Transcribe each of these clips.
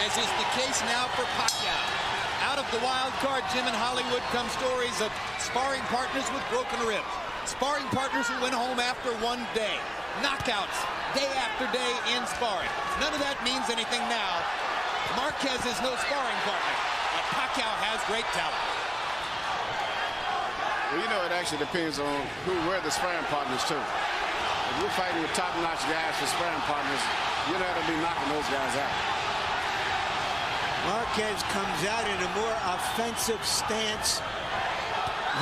as is the case now for Pacquiao. Out of the wild card gym in Hollywood come stories of sparring partners with broken ribs, sparring partners who went home after one day, knockouts day after day in sparring. None of that means anything now. Marquez is no sparring partner, but Pacquiao has great talent. Well, you know, it actually depends on where the sparring partners too. If you're fighting with top-notch guys for sparring partners, you're not going to be knocking those guys out. Marquez comes out in a more offensive stance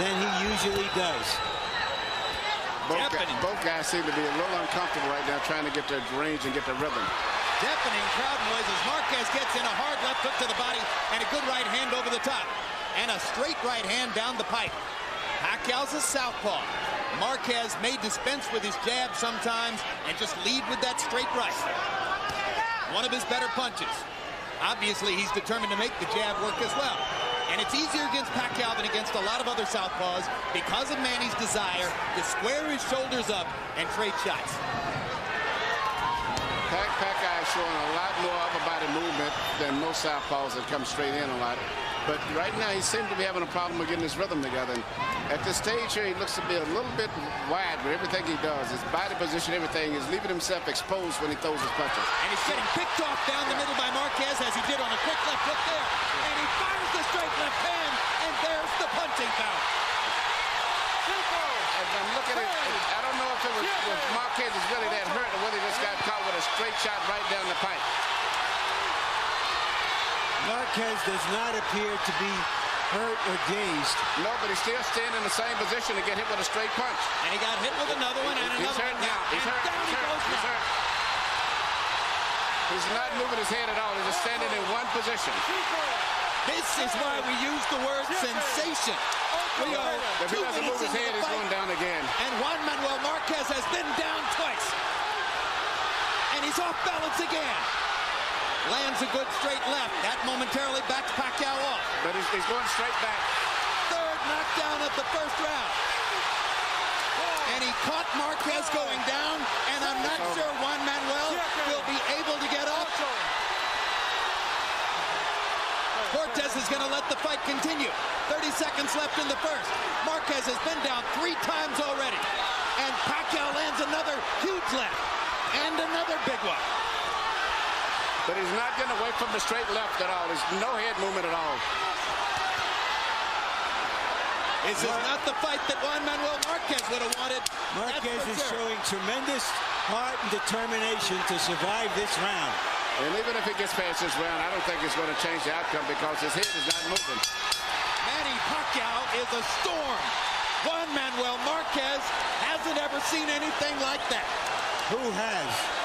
than he usually does. Both guys seem to be a little uncomfortable right now trying to get their range and get their rhythm. Deafening crowd noise as Marquez gets in a hard left hook to the body and a good right hand over the top. And a straight right hand down the pipe. Pacquiao's a southpaw. Marquez may dispense with his jab sometimes and just lead with that straight right. One of his better punches. Obviously, he's determined to make the jab work as well. And it's easier against Pacquiao than against a lot of other southpaws because of Manny's desire to square his shoulders up and trade shots. Pacquiao is showing a lot more upper body movement than most southpaws that come straight in a lot. But right now, he seems to be having a problem with getting his rhythm together. And at this stage here, he looks to be a little bit wide with everything he does. His body position, everything, is leaving himself exposed when he throws his punches. And he's getting picked off down the middle by Marquez, as he did on a quick left hook there. And he fires the straight left hand, and there's the punching power. As I'm looking at it, I don't know if it was if Marquez is really that hurt or whether he just got caught with a straight shot right down the pipe. Marquez does not appear to be hurt or dazed. No, but he's still standing in the same position to get hit with a straight punch. And he got hit with another one and He's another hurt one. now. He's hurt. He's hurt. He's not moving his head at all. He's just standing in one position. This is why we use the word sensation. We are if he doesn't move his head, he's going down again. And Juan Manuel Marquez has been down twice. And he's off balance again. Lands a good straight left. That momentarily backs Pacquiao off. But he's going straight back. Third knockdown of the first round. And he caught Marquez going down, and I'm not sure Juan Manuel will be able to get up. Cortez is going to let the fight continue. 30 seconds left in the first. Marquez has been down 3 times already. And Pacquiao lands another huge left. And another big one. But he's not getting away from the straight left at all. There's no head movement at all. This is not the fight that Juan Manuel Marquez would have wanted. Marquez is showing tremendous heart and determination to survive this round. And even if he gets past this round, I don't think it's going to change the outcome because his head is not moving. Manny Pacquiao is a storm. Juan Manuel Marquez hasn't ever seen anything like that. Who has?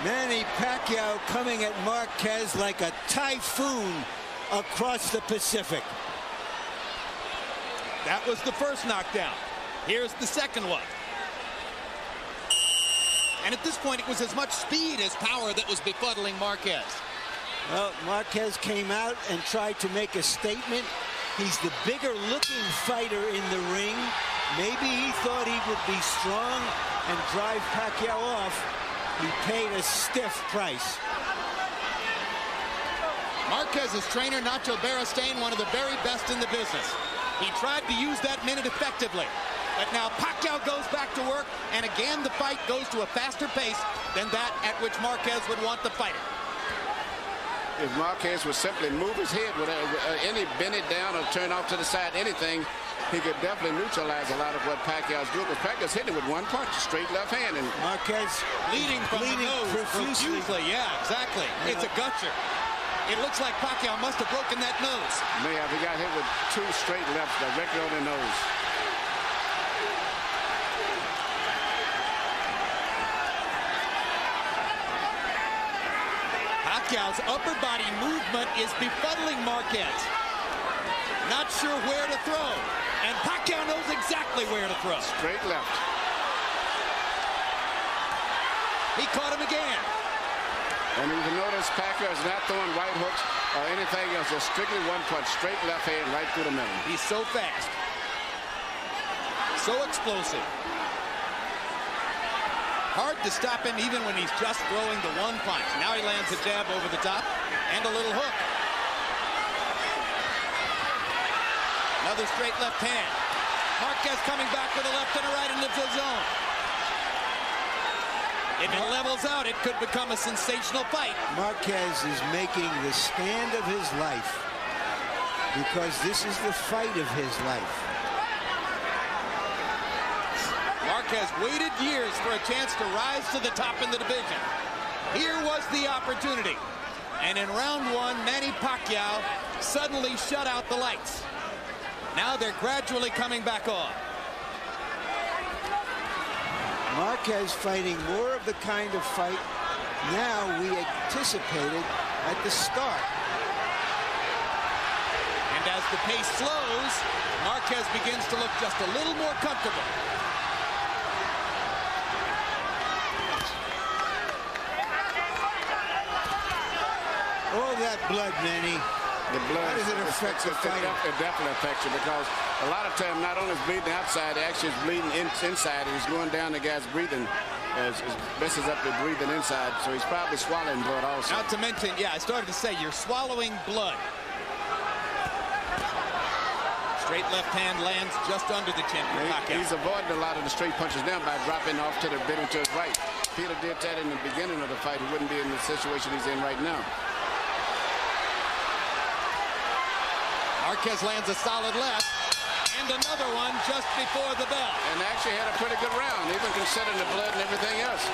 Manny Pacquiao coming at Marquez like a typhoon across the Pacific. That was the first knockdown. Here's the second one. And at this point, it was as much speed as power that was befuddling Marquez. Well, Marquez came out and tried to make a statement. He's the bigger looking fighter in the ring. Maybe he thought he would be strong and drive Pacquiao off. He paid a stiff price. Marquez's trainer, Nacho Beristain, one of the very best in the business. He tried to use that minute effectively. But now Pacquiao goes back to work, and again the fight goes to a faster pace than that at which Marquez would want the fighter. If Marquez would simply move his head with any bend it down or turn off to the side, anything, he could definitely neutralize a lot of what Pacquiao's doing. Because Pacquiao's hitting it with one punch, straight left hand. And Marquez bleeding from the nose profusely. Yeah, exactly. It's a gutcher. It looks like Pacquiao must have broken that nose. Yeah, he got hit with 2 straight lefts directly on the nose. Pacquiao's upper body movement is befuddling Marquez. Not sure where to throw. And Pacquiao knows exactly where to throw. Straight left. He caught him again. And you can notice Pacquiao is not throwing right hooks or anything else. Just strictly one punch, straight left hand, right through the middle. He's so fast. So explosive. Hard to stop him even when he's just throwing the one punch. Now he lands a jab over the top and a little hook. Another straight left hand. Marquez coming back with a left and a right into the zone. If it levels out, it could become a sensational fight. Marquez is making the stand of his life because this is the fight of his life. Marquez waited years for a chance to rise to the top in the division. Here was the opportunity. And in round one, Manny Pacquiao suddenly shut out the lights. Now they're gradually coming back on. Marquez fighting more of the kind of fight now we anticipated at the start. And as the pace slows, Marquez begins to look just a little more comfortable. All that blood, Manny. The blood, how does it affect the fight? It definitely affects you because a lot of time not only is bleeding outside, it actually is bleeding inside. And he's going down the guy's breathing as messes up the breathing inside. So he's probably swallowing blood also. Not to mention, yeah, I started to say you're swallowing blood. Straight left hand lands just under the chin for Pacquiao. He's avoiding a lot of the straight punches now by dropping off to the bit to his right. Peter did that in the beginning of the fight. He wouldn't be in the situation he's in right now. Marquez lands a solid left, and another one just before the bell. And actually had a pretty good round, even considering the blood and everything else.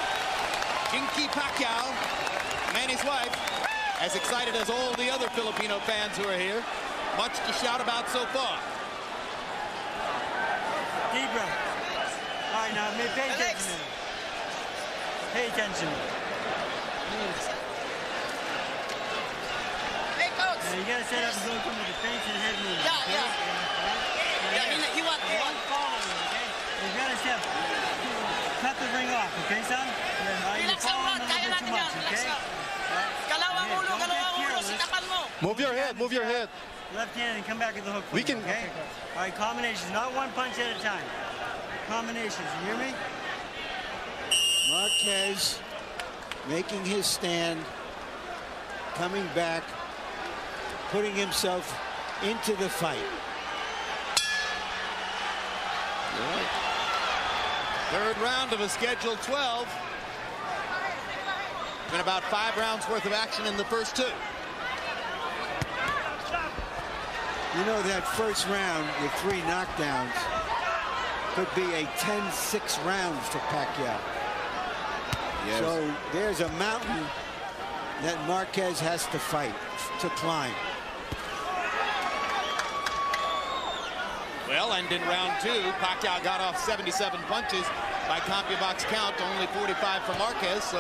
Jinky Pacquiao, Manny's wife, as excited as all the other Filipino fans who are here. Much to shout about so far. Deep breath. All right, now pay attention. Pay attention. You gotta set up and go from the defense and head movement. Yeah, okay? Yeah, you want following, okay? You gotta step. Cut the ring off, okay, son? You're following a little bit too much, okay? Move your head, move your head. Left hand and come back with the hook. We can. Okay? All right, combinations, not one punch at a time. Combinations, you hear me? Marquez making his stand, coming back, putting himself into the fight. Right. Third round of a scheduled 12. Been about 5 rounds worth of action in the first 2. You know, that first round with 3 knockdowns could be a 10-6 round for Pacquiao. Yes. So there's a mountain that Marquez has to fight, to climb. Well, and in round 2, Pacquiao got off 77 punches by CompuBox count, only 45 for Marquez, so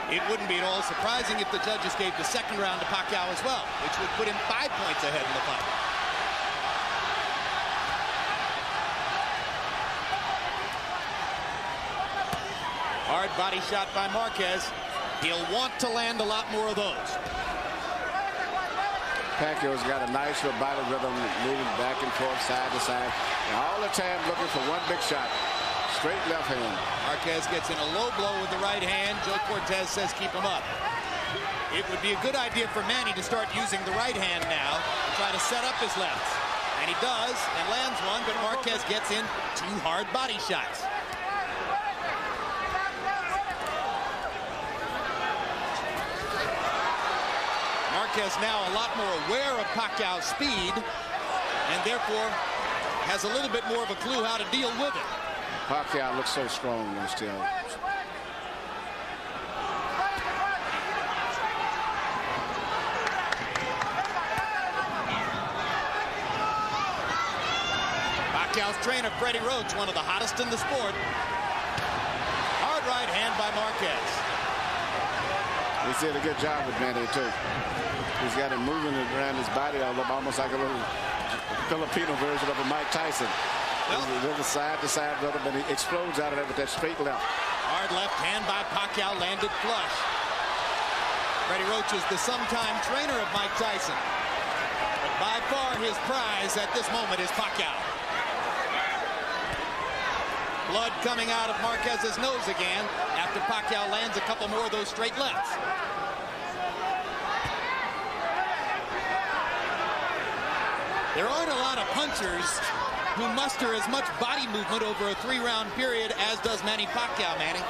it wouldn't be at all surprising if the judges gave the second round to Pacquiao as well, which would put him 5 points ahead in the fight. Hard body shot by Marquez. He'll want to land a lot more of those. Pacquiao's got a nice little body rhythm, moving back and forth, side to side, and all the time looking for one big shot. Straight left hand. Marquez gets in a low blow with the right hand. Joe Cortez says keep him up. It would be a good idea for Manny to start using the right hand now to try to set up his lefts. And he does, and lands one, but Marquez gets in 2 hard body shots. Marquez now a lot more aware of Pacquiao's speed, and therefore has a little bit more of a clue how to deal with it. Pacquiao looks so strong though still. Pacquiao's trainer, Freddie Roach, one of the hottest in the sport. Hard right hand by Marquez. He did a good job with Manny too. He's got him moving around his body almost like a little Filipino version of a Mike Tyson. Well, There's a side-to-side rhythm, and he explodes out of it with that straight left. Hard left hand by Pacquiao, landed flush. Freddie Roach is the sometime trainer of Mike Tyson. But by far his prize at this moment is Pacquiao. Blood coming out of Marquez's nose again after Pacquiao lands a couple more of those straight lefts. There aren't a lot of punchers who muster as much body movement over a 3-round period as does Manny Pacquiao, Manny.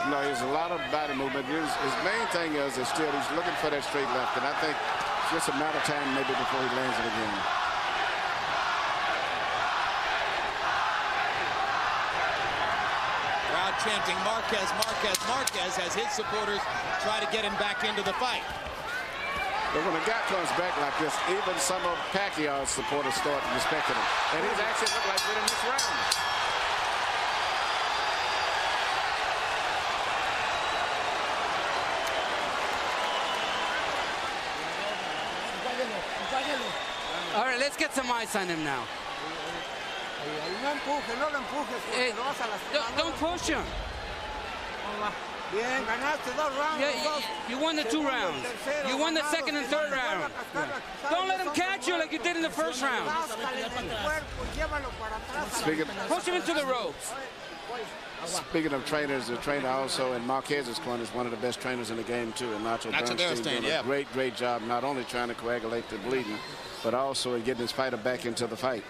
No, there's a lot of body movement. His main thing is still he's looking for that straight left, and I think it's just a matter of time maybe before he lands it again. Crowd chanting Marquez, Marquez, Marquez as his supporters try to get him back into the fight. But when a guy comes back like this, even some of Pacquiao's supporters start respecting him. And he's actually looked like winning this round. All right, let's get some ice on him now. Hey, don't push him. Yeah, you won the 2 rounds. You won the second and third round. Don't let him catch you like you did in the first round. Push him into the ropes. Speaking of trainers, the trainer also in Marquez's corner is one of the best trainers in the game too, and Nacho Bernstein doing a great job, not only trying to coagulate the bleeding, but also in getting his fighter back into the fight.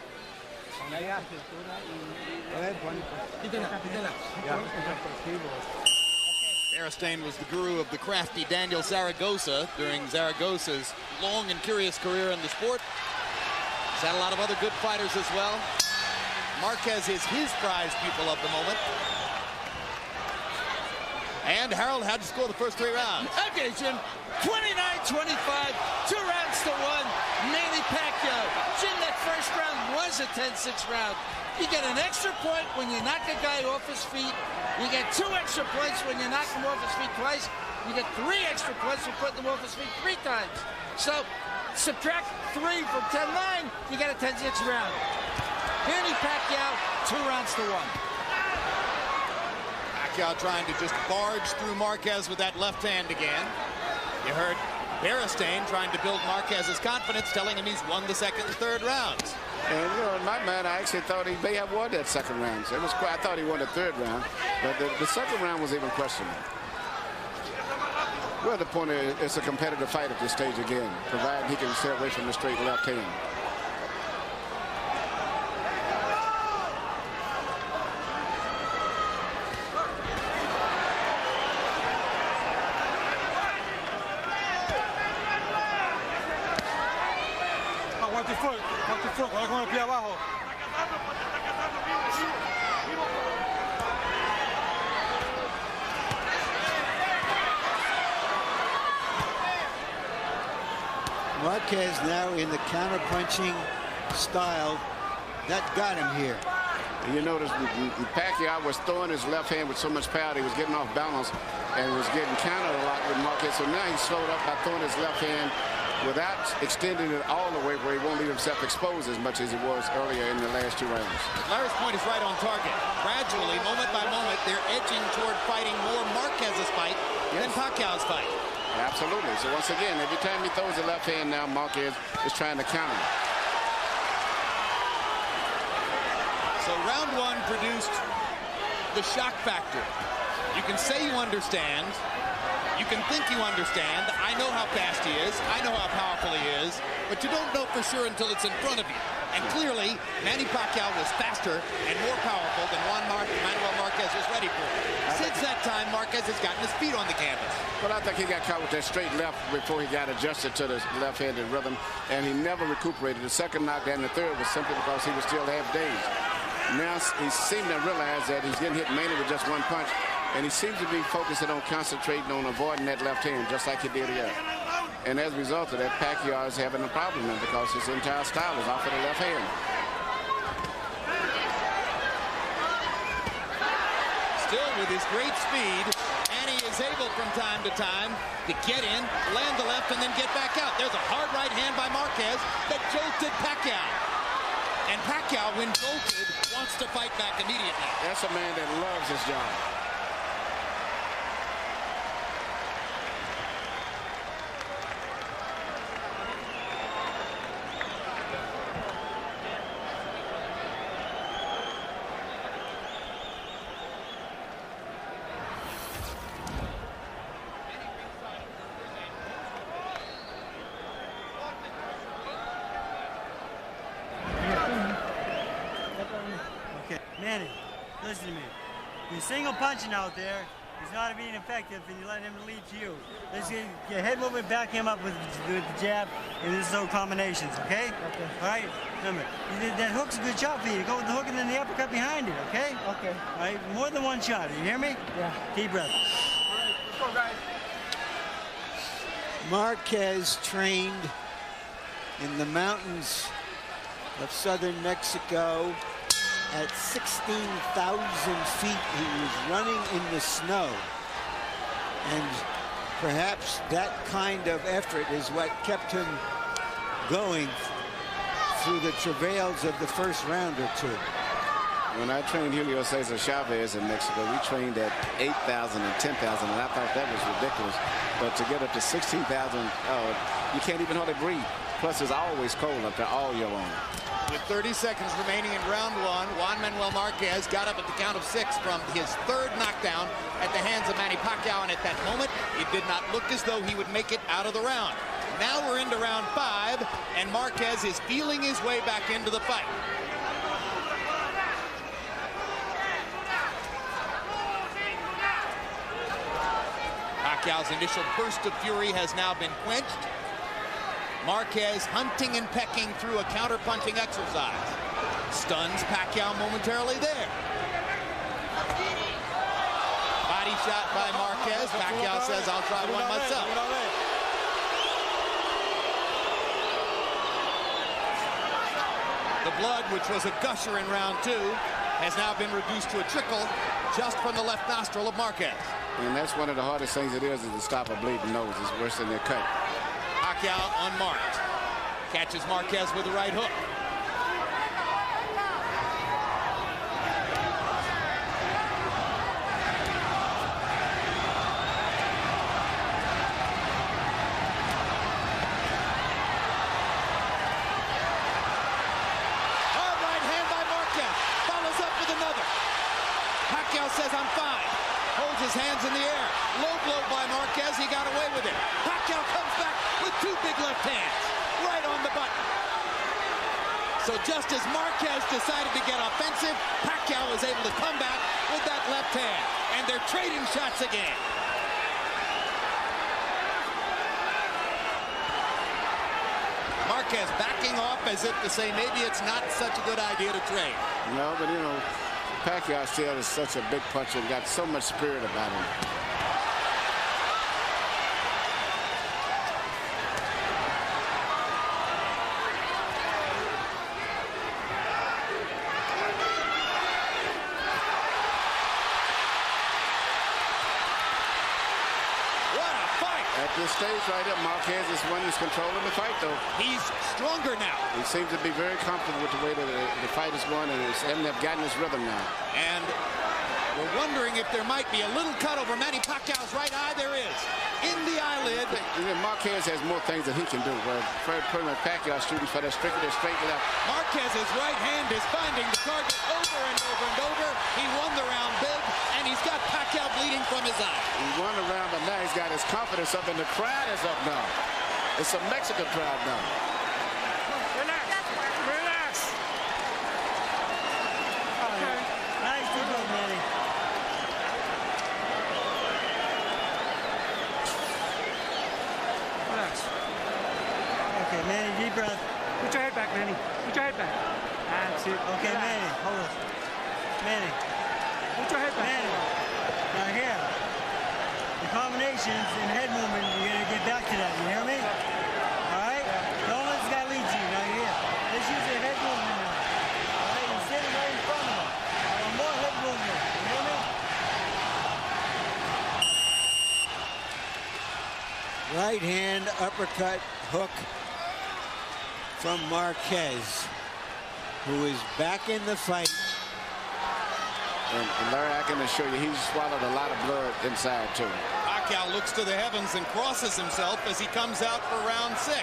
Bernstein was the guru of the crafty Daniel Zaragoza during Zaragoza's long and curious career in the sport. He's had a lot of other good fighters as well. Marquez is his prize pupil of the moment. And Harold had to score the first 3 rounds. Okay, Jim. 29-25, 2 rounds to 1. Manny Pacquiao. Jim, that first round was a 10-6 round. You get an extra point when you knock a guy off his feet. You get 2 extra points when you knock him off his feet twice. You get 3 extra points for putting him off his feet 3 times. So subtract 3 from 10-9, you get a 10-6 round. Manny Pacquiao, 2 rounds to 1. Pacquiao trying to just barge through Marquez with that left hand again. You heard Bernstein trying to build Marquez's confidence, telling him he's won the second and third rounds. And you know, in my mind, I actually thought he may have won that second round. So it was quite, I thought he won the third round, but the second round was even questionable. Well, the point is, it's a competitive fight at this stage again, provided he can stay away from the straight left hand. Marquez now in the counter-punching style that got him here. You notice Pacquiao was throwing his left hand with so much power, he was getting off balance and was getting countered a lot with Marquez. So now he slowed up by throwing his left hand without extending it all the way where he won't leave himself exposed as much as he was earlier in the last 2 rounds. Larry's point is right on target. Gradually, moment by moment, they're edging toward fighting more Marquez's fight than Pacquiao's fight. Absolutely. So once again, every time he throws the left hand now, Marquez is trying to counter him. So round 1 produced the shock factor. You can say you understand. You can think you understand. I know how fast he is. I know how powerful he is. But you don't know for sure until it's in front of you. And clearly, Manny Pacquiao was faster and more powerful than Juan Manuel Marquez was ready for. Since that time, Marquez has gotten his feet on the canvas. Well, I think he got caught with that straight left before he got adjusted to the left-handed rhythm, and he never recuperated. The second knockdown, the third, was simply because he was still half-dazed. Now he seemed to realize that he's getting hit mainly with just 1 punch, and he seems to be focusing on concentrating on avoiding that left hand, just like he did here. And as a result of that, Pacquiao is having a problem now because his entire style is off of the left hand. Still with his great speed, Manny is able from time to time to get in, land the left, and then get back out. There's a hard right hand by Marquez that jolted Pacquiao. And Pacquiao, when jolted, wants to fight back immediately. That's a man that loves his job. Okay, Manny, listen to me. You're single punching out there. He's not being effective, and you're letting him lead to you. Let's get your head movement, back him up with the jab, and there's no combinations, okay? Okay. All right? Remember, that hook's a good shot for you. Go with the hook and then the uppercut behind it, okay? Okay. All right? More than one shot. You hear me? Yeah. Deep breath. All right, let's go, guys. Marquez trained in the mountains of southern Mexico at 16,000 feet. He was running in the snow. And perhaps that kind of effort is what kept him going through the travails of the first round or two. When I trained Julio Cesar Chavez in Mexico, we trained at 8,000 and 10,000, and I thought that was ridiculous. But to get up to 16,000, you can't even hardly breathe. Plus, it's always cold up there all year long. With 30 seconds remaining in round one, Juan Manuel Marquez got up at the count of 6 from his third knockdown at the hands of Manny Pacquiao, and at that moment, it did not look as though he would make it out of the round. Now we're into round 5, and Marquez is feeling his way back into the fight. Pacquiao's initial burst of fury has now been quenched. Marquez hunting and pecking through a counter-punching exercise. Stuns Pacquiao momentarily there. Body shot by Marquez. Pacquiao says, I'll try one myself. The blood, which was a gusher in round 2, has now been reduced to a trickle just from the left nostril of Marquez. And that's one of the hardest things it is to stop a bleeding nose. It's worse than their cut. Pacquiao unmarked. Catches Marquez with the right hook. Hard right hand by Marquez. Follows up with another. Pacquiao says, I'm fine. Holds his hands in the air. Low blow by Marquez. He got away with it. Pacquiao comes back with 2 big left hands. Right on the button. So just as Marquez decided to get offensive, Pacquiao was able to come back with that left hand. And they're trading shots again. Marquez backing off as if to say maybe it's not such a good idea to trade. No, but you know, Pacquiao still is such a big puncher and got so much spirit about him. At this stage right up, Marquez is one who's controlling the fight, though. He's stronger now. He seems to be very comfortable with the way that the fight is going, and he's gotten his rhythm now. And we're wondering if there might be a little cut over Manny Pacquiao's right eye. There is. In the eyelid. Marquez has more things that he can do, where pretty much Pacquiao shooting for that straight left. Marquez's right hand is finding the target over and over and over. He won the round big, and he's got Pacquiao bleeding from his eye. He won the round, but now he's got his confidence up, and the crowd is up now. It's a Mexican crowd now. Relax. Relax. Okay. Nice to go, Manny. Relax. Okay, Manny, deep breath. Put your head back, Manny. Put your head back. That's it. Okay, Manny, hold on. Manny. Put your head back. Manny. Now here. The combinations and head movement, you're going to get back to that. You hear me? All right? Don't let this guy lead you. Now here. Let's use the head movement now. All right? You're sitting right in front of him. I want more head movement. You hear me? Right hand uppercut hook from Marquez. who is back in the fight. And Larry, I can assure you, he's swallowed a lot of blood inside, too. Pacquiao looks to the heavens and crosses himself as he comes out for round 6.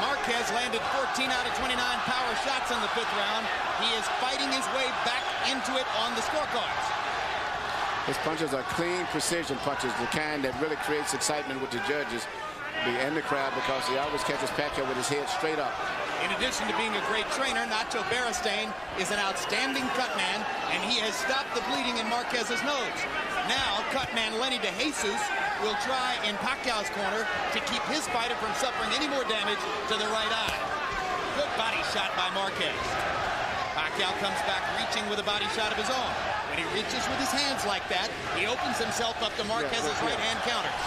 Marquez landed 14 out of 29 power shots in the 5th round. He is fighting his way back into it on the scorecards. His punches are clean precision punches, the kind that really creates excitement with the judges and the crowd, because he always catches Pacquiao with his head straight up. In addition to being a great trainer, Nacho Beristain is an outstanding cut man, and he has stopped the bleeding in Marquez's nose. Now, cut man Lenny De Jesus will try in Pacquiao's corner to keep his fighter from suffering any more damage to the right eye. Good body shot by Marquez. Pacquiao comes back reaching with a body shot of his own. When he reaches with his hands like that, he opens himself up to Marquez's right hand counters.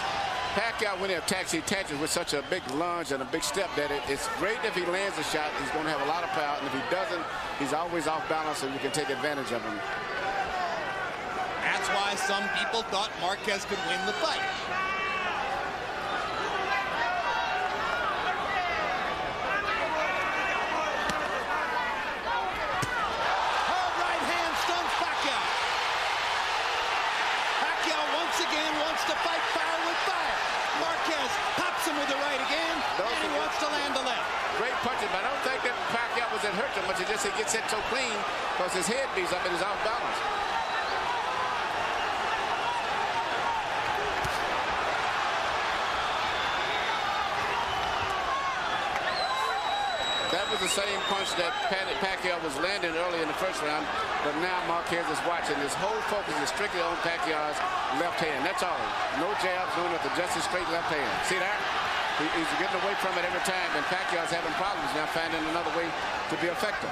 Pacquiao, when he attaches with such a big lunge and a big step that it's great if he lands a shot. He's going to have a lot of power, and if he doesn't, he's always off balance, and you can take advantage of him. That's why some people thought Marquez could win the fight. Hard right hand stuns Pacquiao. Pacquiao once again wants to fight fire with fire. Marquez pops him with the right again, and he wants to land the left. Great punches, but I don't think that Pacquiao was hurt too much. He just gets hit so clean because his head beats up and he's off balance. That was the same punch that Pacquiao was landing early in the 1st round, but now Marquez is watching. His whole focus is strictly on Pacquiao's left hand. That's all. No jabs, no nothing, just a straight left hand. See that? He's getting away from it every time, and Pacquiao's having problems now finding another way to be effective.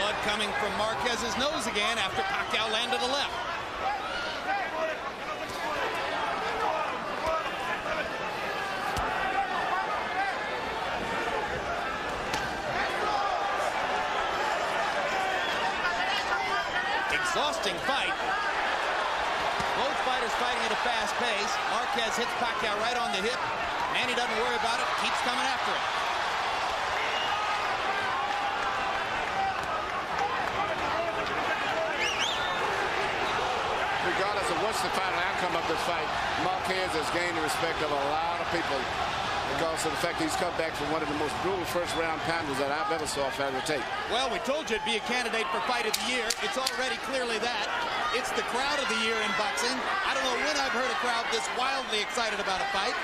Blood coming from Marquez's nose again after Pacquiao landed a left. Exhausting fight. Both fighters fighting at a fast pace. Marquez hits Pacquiao right on the hip. Manny doesn't worry about it, keeps coming after it. Regardless of what's the final outcome of this fight, Marquez has gained the respect of a lot of people because of the fact he's come back from one of the most brutal 1st round pounders that I've ever saw a fighter take. Well, we told you it'd be a candidate for fight of the year. It's already clearly that. It's the crowd of the year in boxing. I don't know when I've heard a crowd this wildly excited about a fight.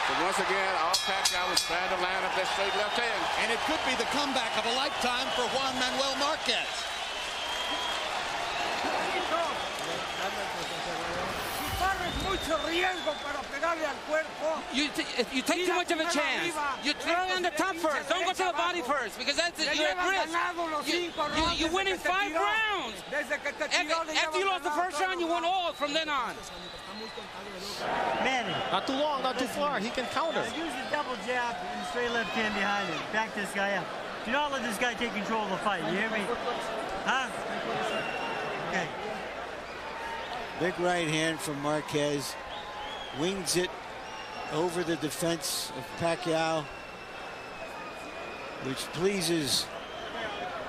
But once again, all Pacquiao was trying to line up that straight left hand. And it could be the comeback of a lifetime for Juan Manuel Marquez. You take too much of a chance. You throw on the top first. Don't go to the body first, because that's you're at risk. You're winning 5 rounds. After you lost the 1st round, you won all from then on. Manny. Not too long, not too far. He can counter. Use the double jab and the straight left hand behind him. Back this guy up. Do not let this guy take control of the fight. You hear me? Huh? Okay. Big right hand from Marquez. Wings it over the defense of Pacquiao, which pleases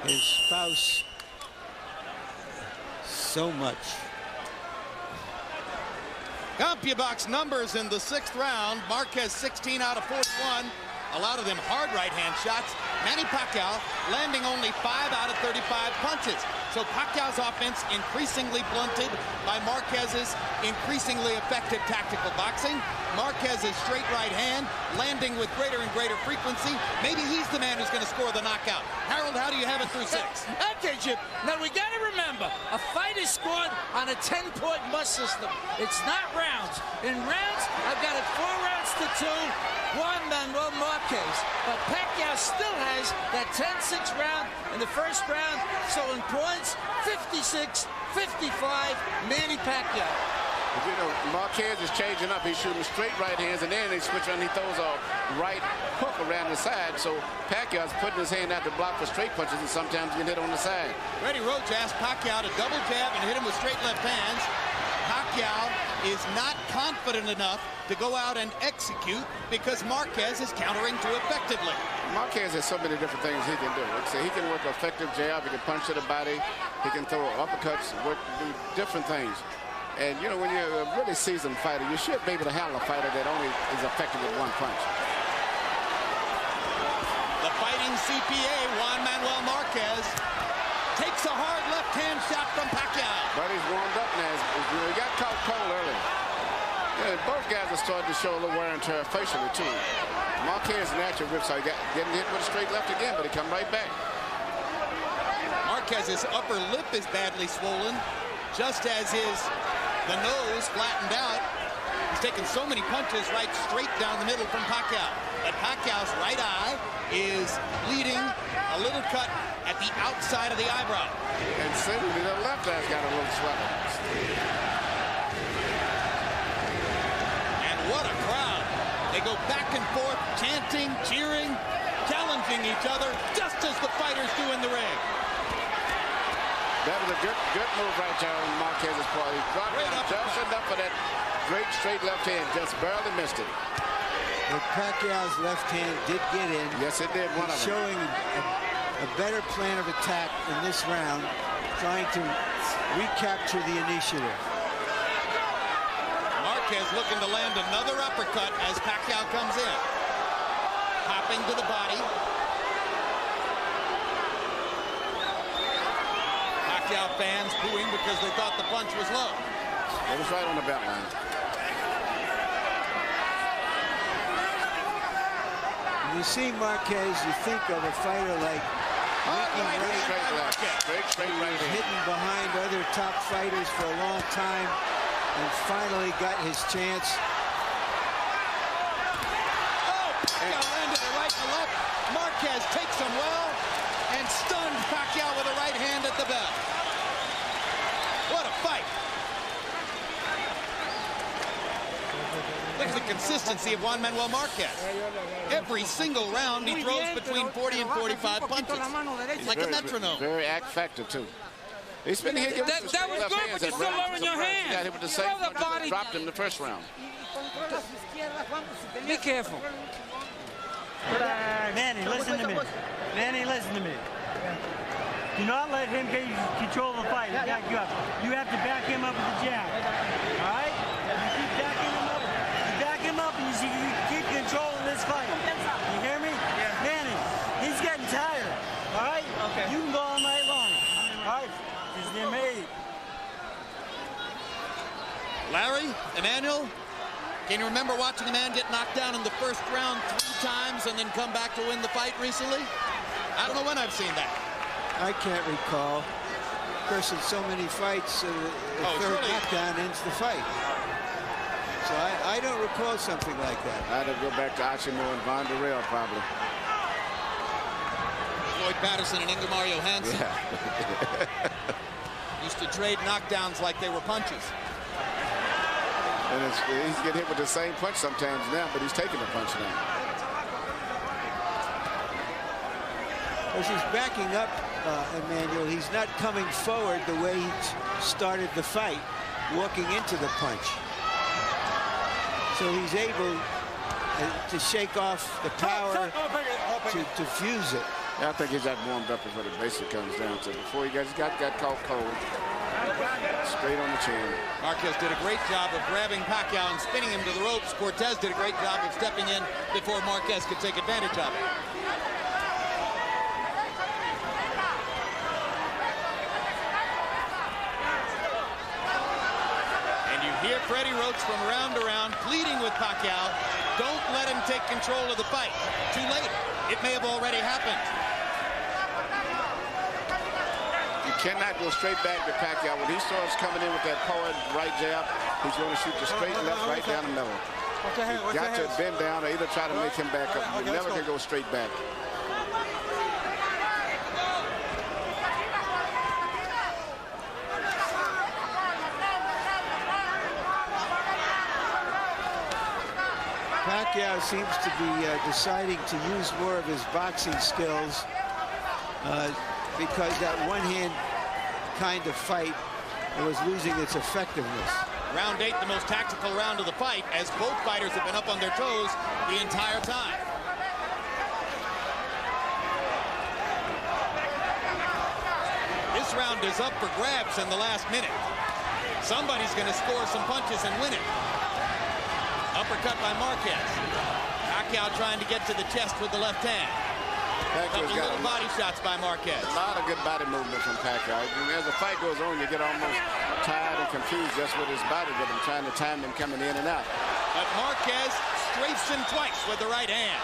his spouse so much. CompuBox numbers in the 6th round. Marquez 16 out of 41. A lot of them hard right hand shots. Manny Pacquiao landing only 5 out of 35 punches. So Pacquiao's offense increasingly blunted by Marquez's increasingly effective tactical boxing. Marquez's straight right hand landing with greater and greater frequency. Maybe he's the man who's going to score the knockout. Harold, how do you have it through 6? Okay, Jim. Now, we got to remember, a fight is scored on a 10-point must system. It's not rounds. In rounds, I've got it 4 rounds to 2. Juan Manuel Marquez. But Pacquiao still has that 10-6 round in the 1st round. So in points, 56-55, Manny Pacquiao. But you know, Marquez is changing up. He's shooting straight right hands, and then he switches and he throws a right hook around the side. So Pacquiao's putting his hand out to block for straight punches, and sometimes you can hit on the side. Freddie Roach asked Pacquiao to double jab and hit him with straight left hands. Pacquiao is not confident enough to go out and execute because Marquez is countering too effectively. Marquez has so many different things he can do. Like I say, he can work an effective jab, he can punch to the body, he can throw uppercuts, do different things. And, you know, when you're a really seasoned fighter, you should be able to handle a fighter that only is effective with one punch. The fighting CPA, Juan Manuel Marquez, takes a hard left-hand shot from Pacquiao. But he's warmed up now. He got caught cold early. Yeah, both guys are starting to show a little wear and tear facially, too. Marquez natural whipsaw, getting hit with a straight left again, but he come right back. Marquez's upper lip is badly swollen, just as the nose flattened out. He's taken so many punches right straight down the middle from Pacquiao. But Pacquiao's right eye is bleeding, a little cut at the outside of the eyebrow. And seemingly the left eye's got a little swelling. And what a crowd. They go back and forth, chanting, cheering, challenging each other, just as the fighters do in the ring. That was a good move right there on Marquez's part. He dropped down just enough for that great straight left hand, just barely missed it. But Pacquiao's left hand did get in. Yes, it did. He's showing a better plan of attack in this round, trying to recapture the initiative. Marquez looking to land another uppercut as Pacquiao comes in. Hopping to the body. Pacquiao fans booing because they thought the punch was low. It was right on the belt line. When you see Marquez, you think of a fighter like Straight left. Straight right hand. Hidden behind other top fighters for a long time and finally got his chance. Oh, Pacquiao landed a right and left. Marquez takes him well and stunned Pacquiao with a right hand at the bell. What a fight. Look at the consistency of Juan Manuel Marquez. Every single round he throws between 40 and 45 punches. He's like a metronome. Very effective, too. He's been here. That was good, but you're still lowering your hand. Got hit with the same punch that dropped him the first round. Be careful. Manny, listen to me. Manny, listen to me. Do not let him get control of the fight. You have to back him up with the jab. All right? You keep backing him up. You back him up, and you keep controlling this fight. You hear me? Yeah. Manny, he's getting tired. All right? Okay. You can go all night long. All right? Because they're made. Larry, Emmanuel, can you remember watching a man get knocked down in the first round 3 times and then come back to win the fight recently? I don't know when I've seen that. I can't recall. Of course, in so many fights, the third knockdown ends the fight. So I don't recall something like that. I'd have to go back to Achimo and Von Durrell, probably. Floyd Patterson and Ingemar Johansson. Yeah. Used to trade knockdowns like they were punches. And he's getting hit with the same punch sometimes now, but he's taking the punch now. As he's backing up, Emmanuel, he's not coming forward the way he started the fight, walking into the punch. So he's able to shake off the power to fuse it. Yeah, I think he's got warmed up is what it basically comes down to. Before he got caught cold. Straight on the chin. Marquez did a great job of grabbing Pacquiao and spinning him to the ropes. Cortez did a great job of stepping in before Marquez could take advantage of it. Here, Freddie Roach from round to round, pleading with Pacquiao, don't let him take control of the fight. Too late. It may have already happened. You cannot go straight back to Pacquiao. When he starts coming in with that power right jab, he's going to shoot the straight left right down the middle. You've got to bend down or either try to make him back up. You never can go straight back. Pacquiao seems to be deciding to use more of his boxing skills because that one-hand kind of fight was losing its effectiveness. Round 8, the most tactical round of the fight, as both fighters have been up on their toes the entire time. This round is up for grabs in the last minute. Somebody's going to score some punches and win it. Uppercut by Marquez. Pacquiao trying to get to the chest with the left hand. Couple little body shots by Marquez. A lot of good body movement from Pacquiao. As the fight goes on, you get almost tired and confused just with his body rhythm, trying to time him coming in and out. But Marquez strafes him twice with the right hand.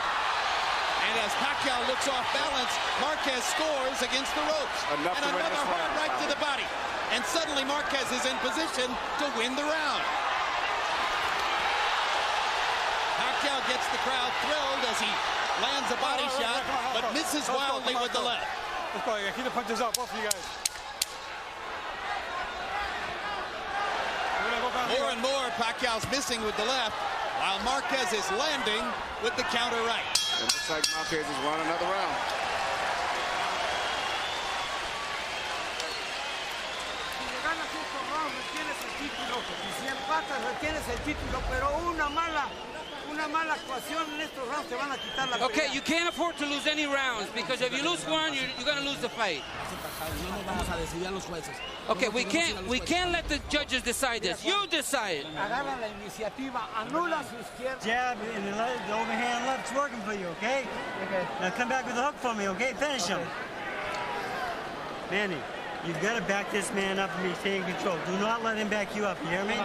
And as Pacquiao looks off balance, Marquez scores against the ropes. And another hard right to the body. And suddenly Marquez is in position to win the round. Pacquiao gets the crowd thrilled as he lands a body shot, but misses wildly with the left. Let's go. Keep the punches up, both of you guys. More and more, Pacquiao's missing with the left, while Marquez is landing with the counter right. It looks like Marquez has won another round. Okay, you can't afford to lose any rounds, because if you lose one, you're going to lose the fight. Okay, we can't let the judges decide this. You decide. Jab and the overhand left's working for you, okay? Now come back with the hook for me, okay? Finish him. Manny, you've got to back this man up and be staying in control. Do not let him back you up, you hear me?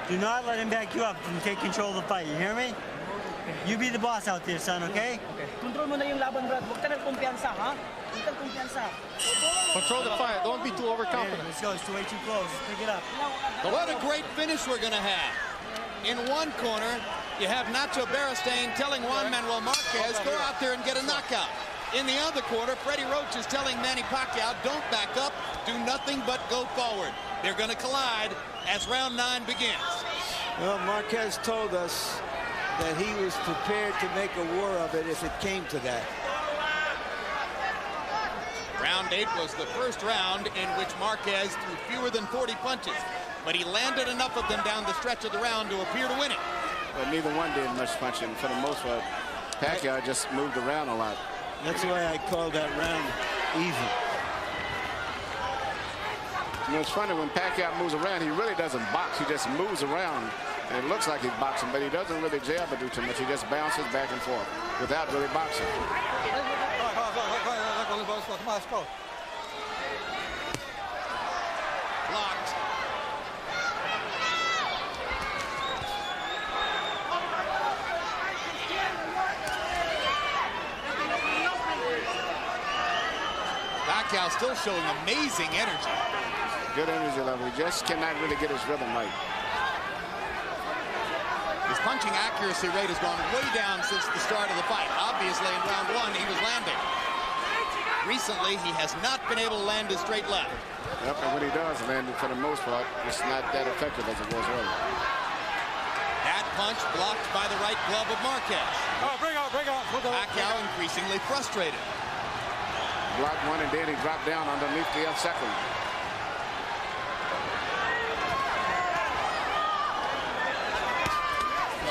Do not let him back you up and take control of the fight, you hear me? You be the boss out there, son, okay? Control mo na yung laban, Brad. Huwag ka ng kumpiyansa, ha? Huwag kang kumpiyansa. Control the fight. Don't be too overconfident. Let's go. It's way too close. Let's pick it up. What a great finish we're going to have. In one corner, you have Nacho Beristain telling Juan Manuel Marquez, go out there and get a knockout. In the other corner, Freddie Roach is telling Manny Pacquiao, don't back up, do nothing but go forward. They're going to collide as round 9 begins. Well, Marquez told us that he was prepared to make a war of it if it came to that. Round 8 was the first round in which Marquez threw fewer than 40 punches, but he landed enough of them down the stretch of the round to appear to win it. But neither one did much punching. For the most part, Pacquiao just moved around a lot. That's why I call that round even. You know, it's funny, when Pacquiao moves around, he really doesn't box. He just moves around. And it looks like he's boxing, but he doesn't really jab or do too much. He just bounces back and forth without really boxing. Blocked. Pacquiao still showing amazing energy. Good energy level. He just cannot really get his rhythm right. His punching accuracy rate has gone way down since the start of the fight. Obviously, in round 1, he was landing. Recently, he has not been able to land his straight left. Yep, and when he does land it, for the most part, it's not that effective as it was earlier. That punch blocked by the right glove of Marquez. Oh, bring out. Pacquiao increasingly frustrated. Blocked one, and then he dropped down underneath the second.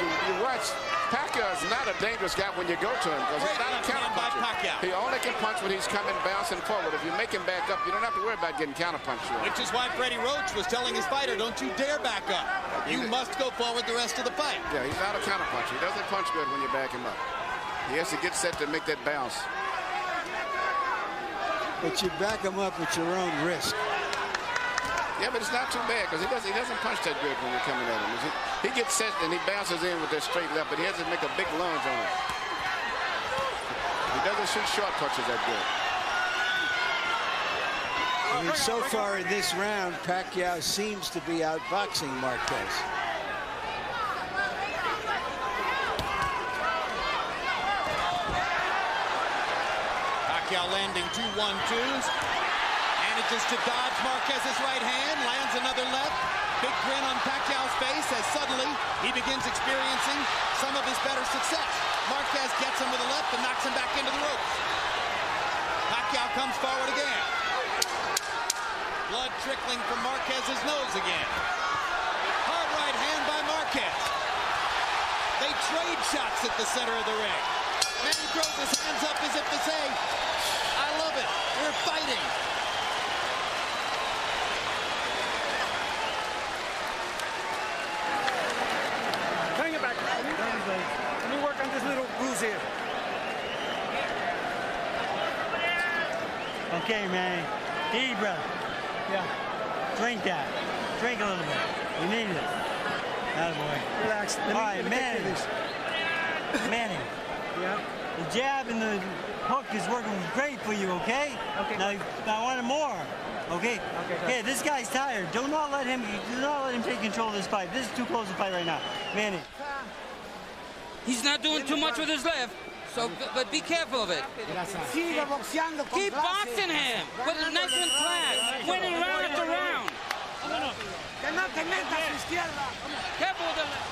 You watch, Pacquiao is not a dangerous guy when you go to him, because he's not a counter puncher. He only can punch when he's coming bouncing forward. If you make him back up, you don't have to worry about getting counter punched. Which is why Freddie Roach was telling his fighter, don't you dare back up. You must go forward the rest of the fight. Yeah, he's not a counter puncher. He doesn't punch good when you back him up. He has to get set to make that bounce. But you back him up at your own risk. Yeah, but it's not too bad, because he doesn't punch that good when you're coming at him. He gets set and he bounces in with that straight left, but he has to make a big lunge on it. He doesn't shoot short punches that good. I mean, so far in this round, Pacquiao seems to be outboxing Marquez. Pacquiao landing 2 1-2s. Manages to dodge Marquez's right hand, lands another left. Big grin on Pacquiao's face as suddenly he begins experiencing some of his better success. Marquez gets him with a left and knocks him back into the ropes. Pacquiao comes forward again. Blood trickling from Marquez's nose again. Marquez. They trade shots at the center of the ring. Manny throws his hands up as if to say, I love it. We're fighting. Bring it back. Let me work on this little bruise here. Okay, man. Eat, brother. Yeah. Drink that. Drink a little bit. You need it. Attaboy. Relax. All right, Manny. Manny. Yeah. The jab and the hook is working great for you, okay? Okay. Now I want more. Okay? Okay. Okay, this guy's tired. Do not let him take control of this fight. This is too close to fight right now. Manny. He's not doing too much with his left, so but be careful of it. Keep boxing him. Put it nice and flat. Winning round after round. Careful with the left.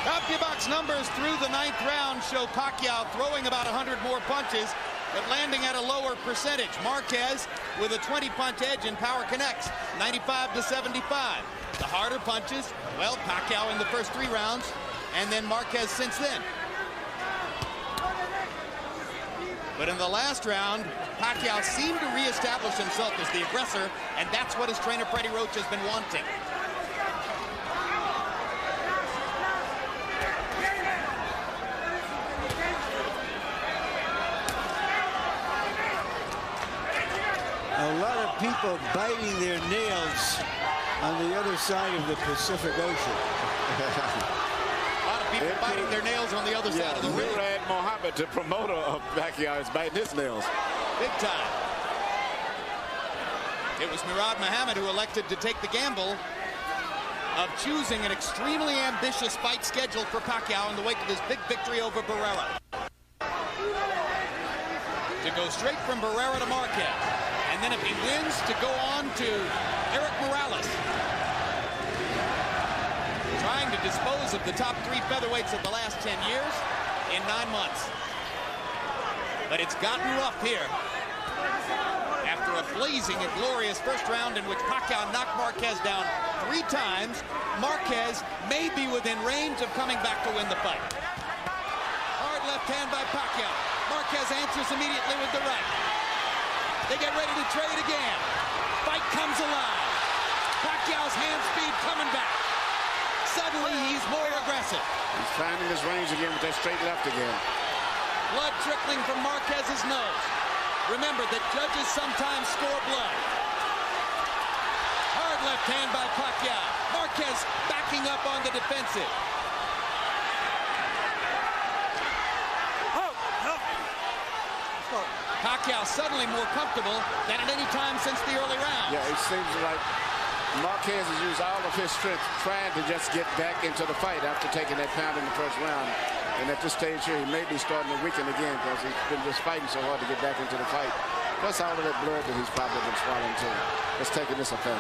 CompuBox numbers through the 9th round show Pacquiao throwing about 100 more punches, but landing at a lower percentage. Marquez with a 20-punch edge in power connects, 95 to 75. The harder punches, well, Pacquiao in the first 3 rounds, and then Marquez since then. But in the last round, Pacquiao seemed to reestablish himself as the aggressor, and that's what his trainer Freddie Roach has been wanting. A lot of people biting their nails on the other side of the Pacific Ocean. A lot of people biting their nails on the other side of the ring. Murad Mohammed, the promoter of Pacquiao, is biting his nails. Big time. It was Murad Mohammed who elected to take the gamble of choosing an extremely ambitious fight schedule for Pacquiao in the wake of his big victory over Barrera. To go straight from Barrera to Marquez. And then if he wins, to go on to Eric Morales. Trying to dispose of the top 3 featherweights of the last 10 years in 9 months. But it's gotten rough here. After a blazing and glorious first round in which Pacquiao knocked Marquez down 3 times, Marquez may be within range of coming back to win the fight. Hard left hand by Pacquiao. Marquez answers immediately with the right. They get ready to trade again. Fight comes alive. Pacquiao's hand speed coming back. Suddenly, he's more aggressive. He's finding his range again with that straight left again. Blood trickling from Marquez's nose. Remember that judges sometimes score blood. Hard left hand by Pacquiao. Marquez backing up on the defensive. Pacquiao suddenly more comfortable than at any time since the early round. Yeah, it seems like Marquez has used all of his strength trying to just get back into the fight after taking that pound in the first round. And at this stage here, he may be starting to weaken again because he's been just fighting so hard to get back into the fight. Plus all of that blood that he's probably been swallowing too. It's taking this effect.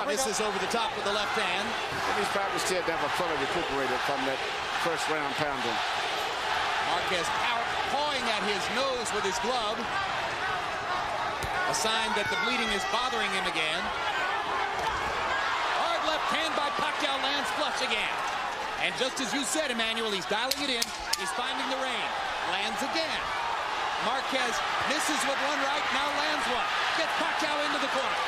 Misses over the top with the left hand. And he's probably still never fully recuperated from that first round pounding. Marquez pawing at his nose with his glove. A sign that the bleeding is bothering him again. Hard left hand by Pacquiao lands flush again. And just as you said, Emmanuel, he's dialing it in. He's finding the range. Lands again. Marquez misses with one right, now lands one. Gets Pacquiao into the corner.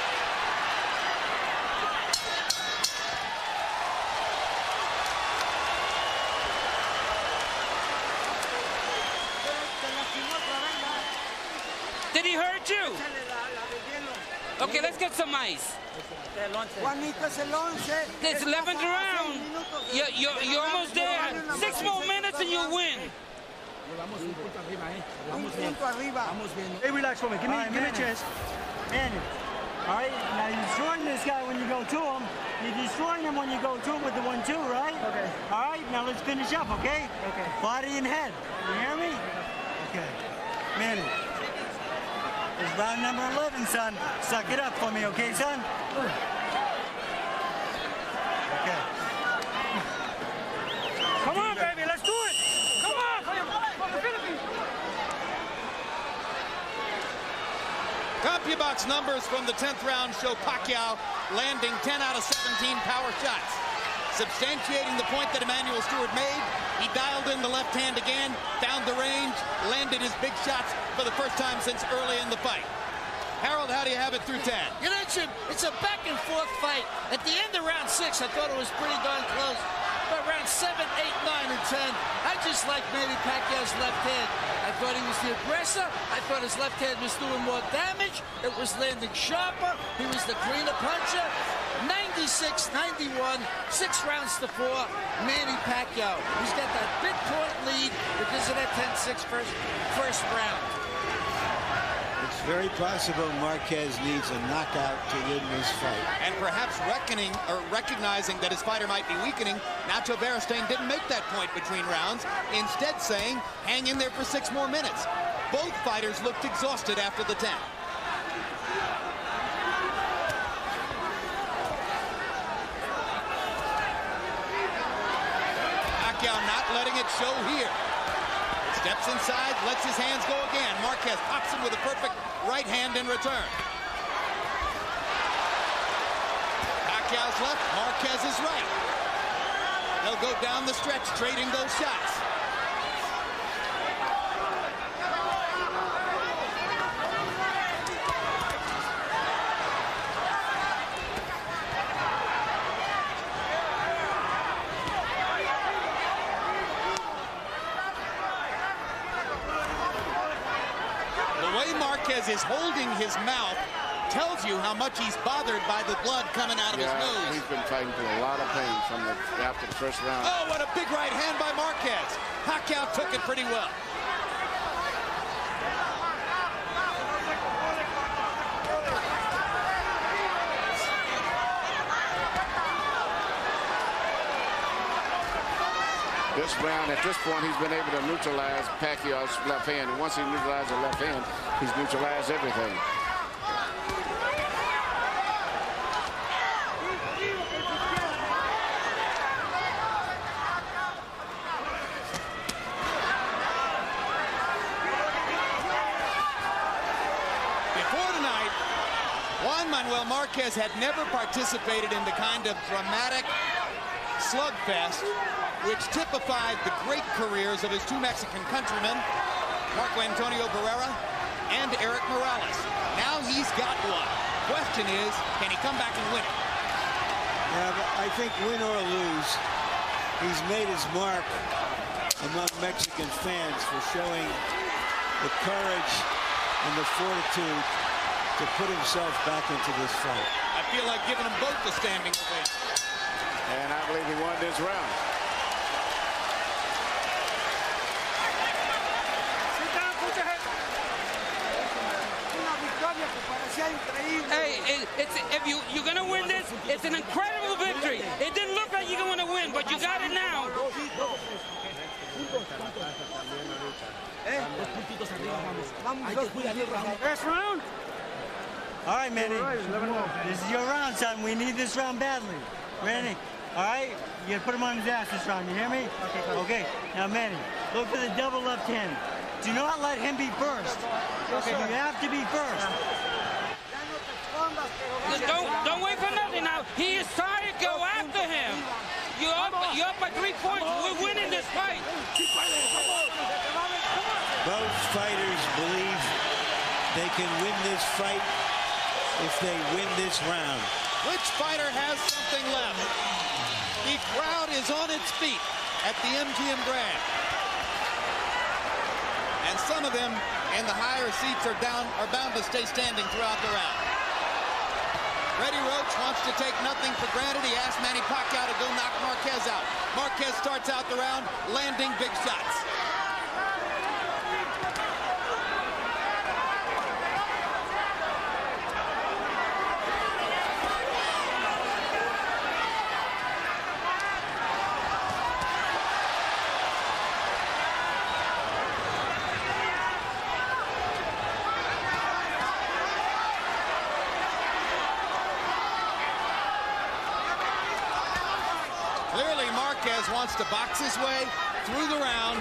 Did he hurt you? Okay, let's get some ice. It's 11th round. You're almost there. 6 more minutes and you'll win. Hey, relax for me. Give me a chance. Manny. All right, now you're destroying this guy when you go to him. You're destroying him when you go to him with the 1-2, right? Okay. All right, now let's finish up, okay? Okay. Body and head. You hear me? Okay. Manny. It's round number 11, son. Suck it up for me, okay, son? Okay. Come on, baby. Let's do it. Come on. From the Philippines. CompuBox numbers from the 10th round show Pacquiao landing 10 out of 17 power shots. Substantiating the point that Emmanuel Stewart made, he dialed in the left hand again, found the range, landed his big shots for the first time since early in the fight. Harold, how do you have it through 10? You know, Jim, it's a back-and-forth fight. At the end of round 6, I thought it was pretty darn close. But round 7, 8, 9, and 10, I just like Manny Pacquiao's left hand. I thought he was the aggressor. I thought his left hand was doing more damage. It was landing sharper. He was the cleaner puncher. 96-91, 6 rounds to 4, Manny Pacquiao. He's got that big point lead because of that 10-6 first round. It's very possible Marquez needs a knockout to win this fight. And perhaps recognizing that his fighter might be weakening, Nacho Beristain didn't make that point between rounds, instead saying, hang in there for 6 more minutes. Both fighters looked exhausted after the 10. Pacquiao not letting it show here. Steps inside, lets his hands go again. Marquez pops him with a perfect right hand in return. Pacquiao's left, Marquez's right. They'll go down the stretch, trading those shots. Marquez is holding his mouth, tells you how much he's bothered by the blood coming out of his nose. He's been fighting for a lot of pain after the first round. Oh, what a big right hand by Marquez. Pacquiao took it pretty well. This round, at this point, he's been able to neutralize Pacquiao's left hand. And once he neutralized the left hand, he's neutralized everything. Before tonight, Juan Manuel Marquez had never participated in the kind of dramatic slugfest which typified the great careers of his 2 Mexican countrymen, Marco Antonio Barrera and Eric Morales. Now he's got one. Question is, can he come back and win it? Yeah, but I think win or lose, he's made his mark among Mexican fans for showing the courage and the fortitude to put himself back into this fight. I feel like giving them both the standing ovation. And I believe he won this round. Hey, if you're going to win this, it's an incredible victory. It didn't look like you're going to win, but you got it now. First round? All right, Manny. This is your round, son. We need this round badly. Manny, all right? You got to put him on his ass this round. You hear me? Okay. Now, Manny, look for the double left hand. Do not let him be first. Okay, you have to be first. Don't wait for nothing now. He is starting to go after him. You're up by 3 points. We're winning this fight. Both fighters believe they can win this fight if they win this round. Which fighter has something left? The crowd is on its feet at the MGM Grand. And some of them in the higher seats are bound to stay standing throughout the round. Freddie Roach wants to take nothing for granted. He asked Manny Pacquiao to go knock Marquez out. Marquez starts out the round landing big shots. Clearly, Marquez wants to box his way through the round,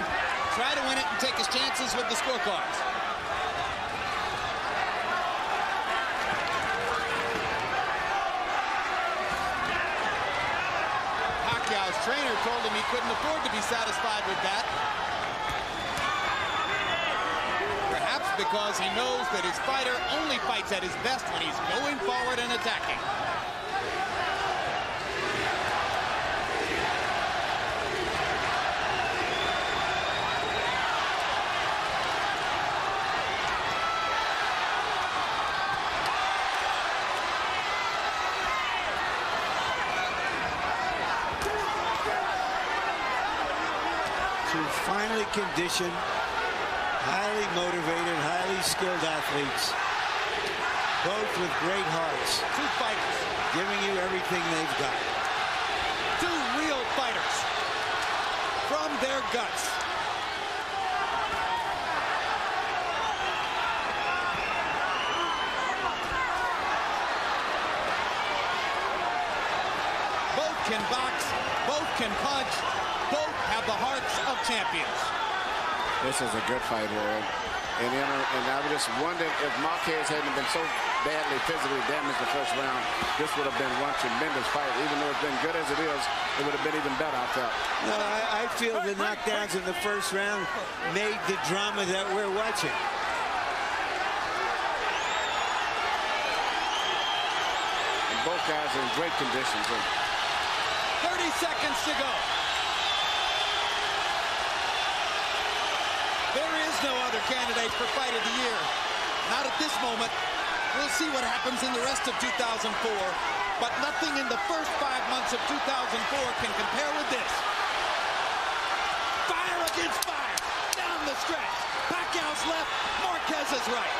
try to win it, and take his chances with the scorecards. trainer told him he couldn't afford to be satisfied with that. Perhaps because he knows that his fighter only fights at his best when he's going forward and attacking. Finely conditioned, highly motivated, highly skilled athletes, both with great hearts. Two fighters giving you everything they've got. Two real fighters from their guts. Both can box, both can punch. Both have the hearts of champions. This is a good fight here. And I would just wonder if Marquez hadn't been so badly physically damaged the first round, this would have been one tremendous fight. Even though it's been good as it is, it would have been even better, I felt. No, I feel the knockdowns in the first round made the drama that we're watching. And both guys are in great condition, too. 30 seconds to go. There is no other candidate for Fight of the Year. Not at this moment. We'll see what happens in the rest of 2004. But nothing in the first 5 months of 2004 can compare with this. Fire against fire. Down the stretch. Pacquiao's left. Marquez's right.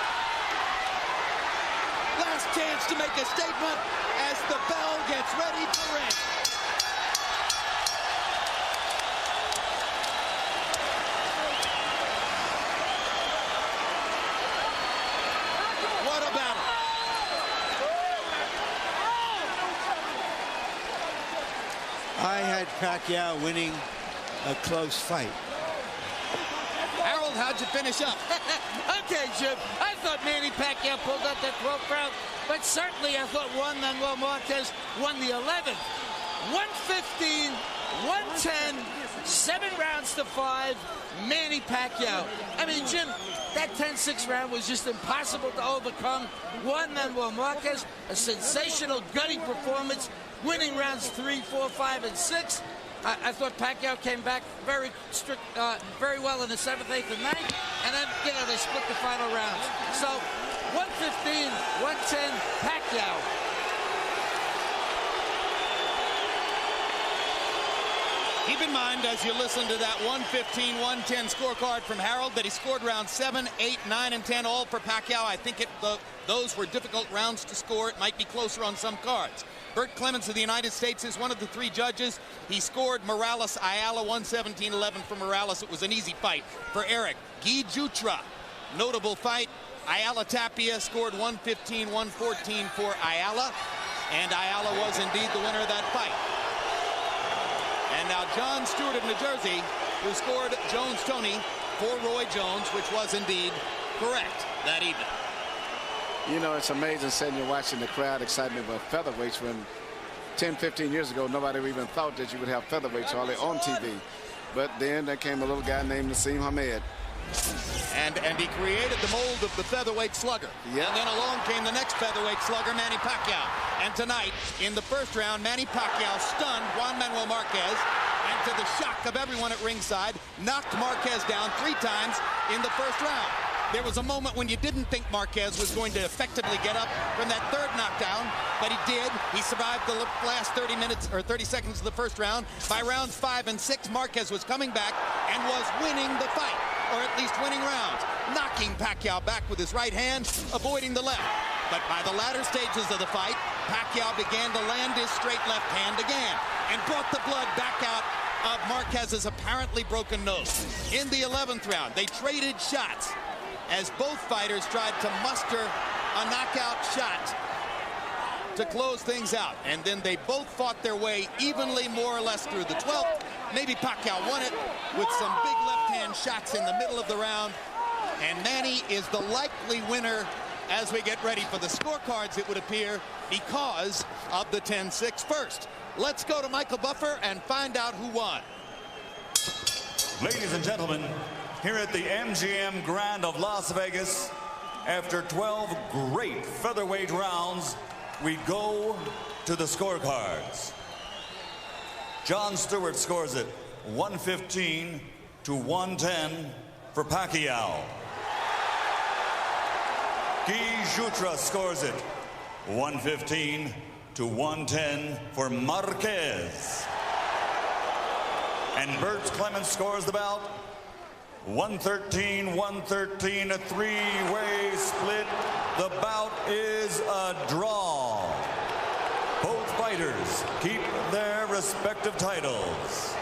Last chance to make a statement as the bell gets ready to ring. I had Pacquiao winning a close fight. Harold, how'd you finish up? Okay, Jim. I thought Manny Pacquiao pulled up that 12th round, but certainly I thought Juan Manuel Marquez won the 11th. 115, 110, 7 rounds to 5, Manny Pacquiao. I mean, Jim, that 10-6 round was just impossible to overcome. Juan Manuel Marquez, a sensational, gutty performance, winning rounds 3, 4, 5, and 6. I thought Pacquiao came back very well in the 7th, 8th, and 9th, and then, they split the final rounds. So, 115, 110, Pacquiao. Keep in mind, as you listen to that 115-110 scorecard from Harold, that he scored rounds 7, 8, 9, and 10, all for Pacquiao. I think those were difficult rounds to score. It might be closer on some cards. Bert Clemens of the United States is one of the 3 judges. He scored Morales-Ayala 117-11 for Morales. It was an easy fight for Eric. Guy Jutra, notable fight. Ayala Tapia scored 115-114 for Ayala. And Ayala was indeed the winner of that fight. And now John Stewart of New Jersey, who scored Jones-Tony for Roy Jones, which was indeed correct that evening. It's amazing sitting here watching the crowd excitement about featherweights when 10, 15 years ago, nobody even thought that you would have featherweights hardly on TV. But then there came a little guy named Nassim Hamed. And he created the mold of the featherweight slugger. Yep. And then along came the next featherweight slugger, Manny Pacquiao. And tonight, in the first round, Manny Pacquiao stunned Juan Manuel Marquez, and to the shock of everyone at ringside, knocked Marquez down 3 times in the first round. There was a moment when you didn't think Marquez was going to effectively get up from that 3rd knockdown, but he did. He survived the last 30 seconds of the first round. By rounds 5 and 6, Marquez was coming back and was winning the fight, or at least winning rounds, knocking Pacquiao back with his right hand, avoiding the left. But by the latter stages of the fight, Pacquiao began to land his straight left hand again and brought the blood back out of Marquez's apparently broken nose. In the 11th round, they traded shots as both fighters tried to muster a knockout shot to close things out. And then they both fought their way evenly, more or less, through the 12th. Maybe Pacquiao won it with some big left-hand shots in the middle of the round. And Manny is the likely winner as we get ready for the scorecards, it would appear, because of the 10-6 first. Let's go to Michael Buffer and find out who won. Ladies and gentlemen, here at the MGM Grand of Las Vegas, after 12 great featherweight rounds, we go to the scorecards. Jon Stewart scores it 115 to 110 for Pacquiao. Guy Jutra scores it 115 to 110 for Marquez. And Bert Clemens scores the bout 113-113, a three-way split. The bout is a draw. Both fighters keep their respective titles.